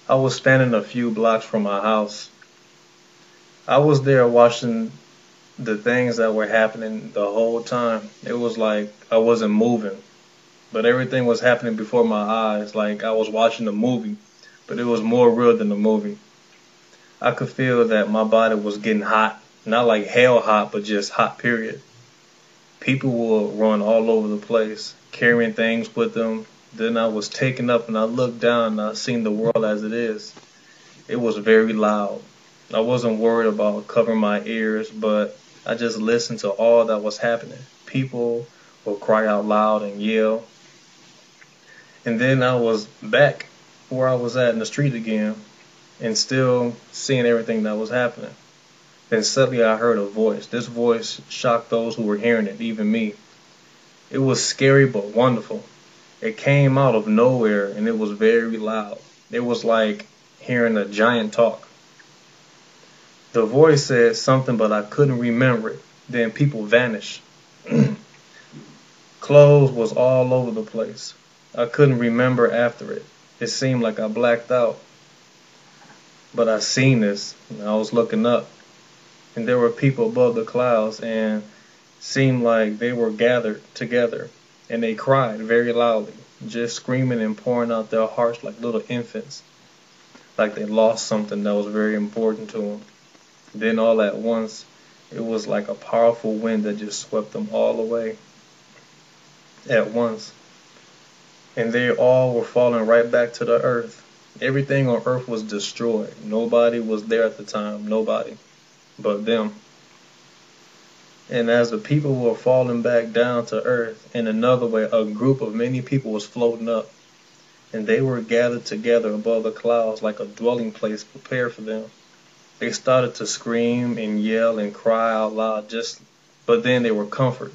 I was standing a few blocks from my house. I was there watching the things that were happening the whole time. It was like I wasn't moving, but everything was happening before my eyes, like I was watching a movie, but it was more real than the movie. I could feel that my body was getting hot, not like hell hot, but just hot, period. People will run all over the place, carrying things with them. Then I was taken up and I looked down and I seen the world as it is. It was very loud. I wasn't worried about covering my ears, but I just listened to all that was happening. People would cry out loud and yell. And then I was back where I was at in the street again and still seeing everything that was happening. Then suddenly I heard a voice. This voice shocked those who were hearing it, even me. It was scary but wonderful. It came out of nowhere and it was very loud. It was like hearing a giant talk. The voice said something but I couldn't remember it. Then people vanished. Clothes was all over the place. I couldn't remember after it. It seemed like I blacked out. But I seen this and I was looking up. And there were people above the clouds and seemed like they were gathered together. And they cried very loudly, just screaming and pouring out their hearts like little infants, like they lost something that was very important to them. Then all at once, it was like a powerful wind that just swept them all away at once. And they all were falling right back to the earth. Everything on earth was destroyed. Nobody was there at the time, nobody but them. And as the people were falling back down to earth, in another way, a group of many people was floating up. And they were gathered together above the clouds like a dwelling place prepared for them. They started to scream and yell and cry out loud, but then they were comforted.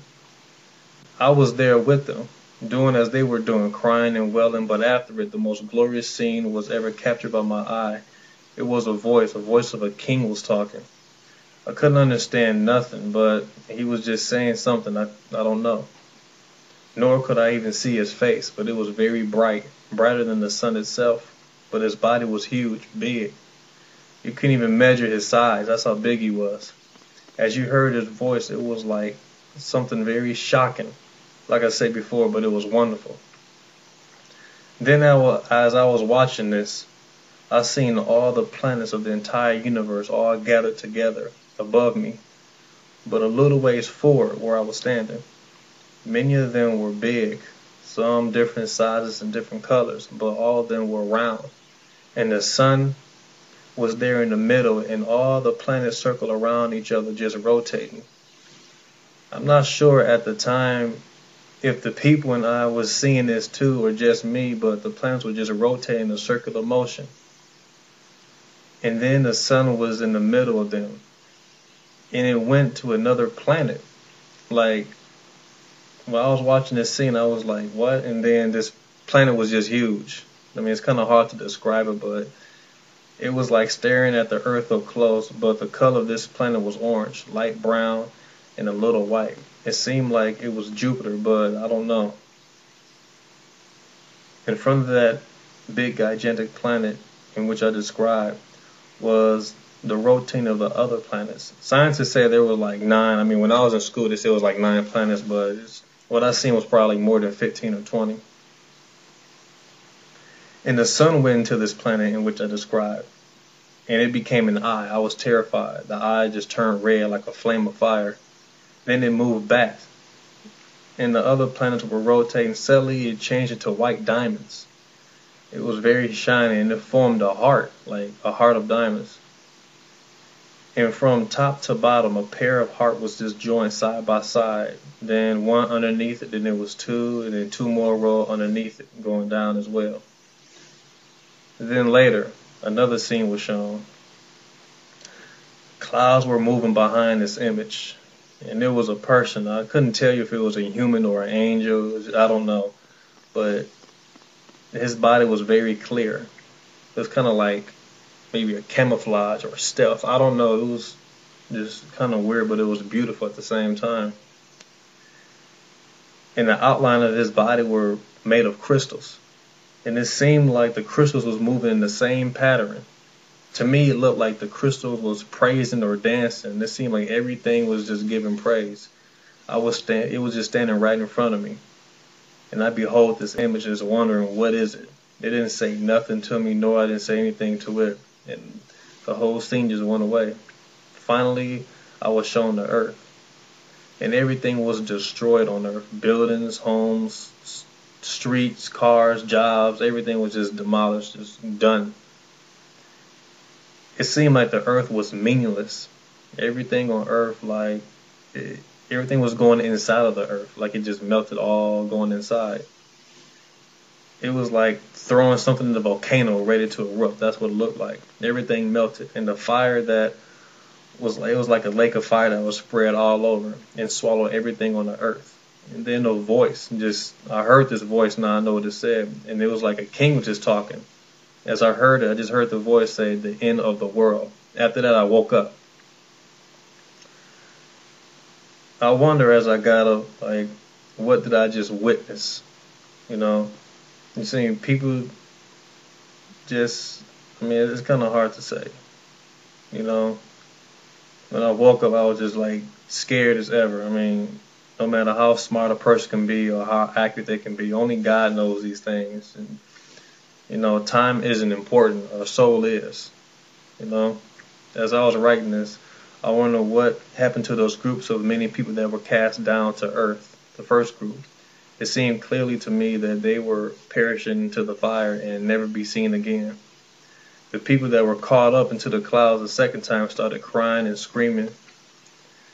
I was there with them, doing as they were doing, crying and wailing, but after it, the most glorious scene was ever captured by my eye. It was a voice of a king was talking. I couldn't understand nothing, but he was just saying something I don't know. Nor could I even see his face, but it was very bright, brighter than the sun itself. But his body was huge, big. You couldn't even measure his size, that's how big he was. As you heard his voice, it was like something very shocking, like I said before, but it was wonderful. Then as I was watching this, I seen all the planets of the entire universe all gathered together above me, but a little ways forward where I was standing. Many of them were big, some different sizes and different colors, but all of them were round. And the sun was there in the middle, and all the planets circled around each other, just rotating. I'm not sure at the time if the people and I was seeing this too, or just me, but the planets were just rotating in a circular motion. And then the sun was in the middle of them. And it went to another planet. Like, when I was watching this scene, I was like, what? And then this planet was just huge. I mean, it's kind of hard to describe it, but it was like staring at the earth up close, but the color of this planet was orange, light brown, and a little white. It seemed like it was Jupiter, but I don't know. In front of that big gigantic planet in which I described was the rotating of the other planets. Scientists say there were like 9. I mean, when I was in school, they said it was like 9 planets, but what I seen was probably more than 15 or 20. And the sun went into this planet in which I described, and it became an eye. I was terrified. The eye just turned red like a flame of fire. Then it moved back, and the other planets were rotating. Suddenly, it changed into white diamonds. It was very shiny, and it formed a heart, like a heart of diamonds. And from top to bottom, a pair of hearts was just joined side by side. Then one underneath it, then there was 2, and then 2 more row underneath it, going down as well. Then later, another scene was shown. Clouds were moving behind this image, and there was a person. I couldn't tell you if it was a human or an angel. I don't know, but his body was very clear. It was kind of like maybe a camouflage or stealth. I don't know. It was just kind of weird, but it was beautiful at the same time. And the outline of his body were made of crystals. and it seemed like the crystals was moving in the same pattern. To me, it looked like the crystals was praising or dancing. It seemed like everything was just giving praise. It was just standing right in front of me, and I behold this image, just wondering what is it. It didn't say nothing to me, nor I didn't say anything to it, and the whole scene just went away. Finally, I was shown the earth, and everything was destroyed on earth. Buildings, homes, streets, cars, jobs, everything was just demolished, just done. It seemed like the earth was meaningless. Everything on earth, everything was going inside of the earth, like it just melted all going inside. It was like throwing something in the volcano ready to erupt. That's what it looked like. Everything melted, and the fire it was like a lake of fire that was spread all over and swallowed everything on the earth. And then a voice, I heard this voice, now I know what it said, and it was like a king was just talking. As I heard it, I just heard the voice say, "The end of the world." After that, I woke up. I wonder as I got up, what did I just witness? You see, people it's kind of hard to say. When I woke up, I was just scared as ever. No matter how smart a person can be or how accurate they can be, only God knows these things. And time isn't important. Our soul is. As I was writing this, I wonder what happened to those groups of many people that were cast down to earth, the first group. It seemed clearly to me that they were perishing into the fire and never be seen again. The people that were caught up into the clouds the second time started crying and screaming.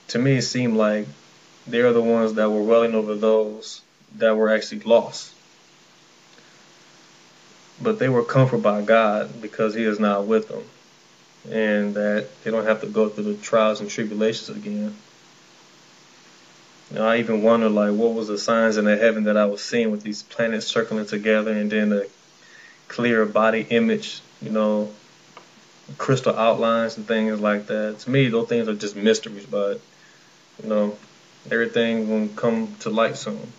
To me, it seemed like they are the ones that were wailing over those that were actually lost. But they were comforted by God because He is not with them, and that they don't have to go through the trials and tribulations again. I even wonder what was the signs in the heaven that I was seeing with these planets circling together, and then the clear body image, crystal outlines and things like that. To me, those things are just mysteries, but everything will come to light soon.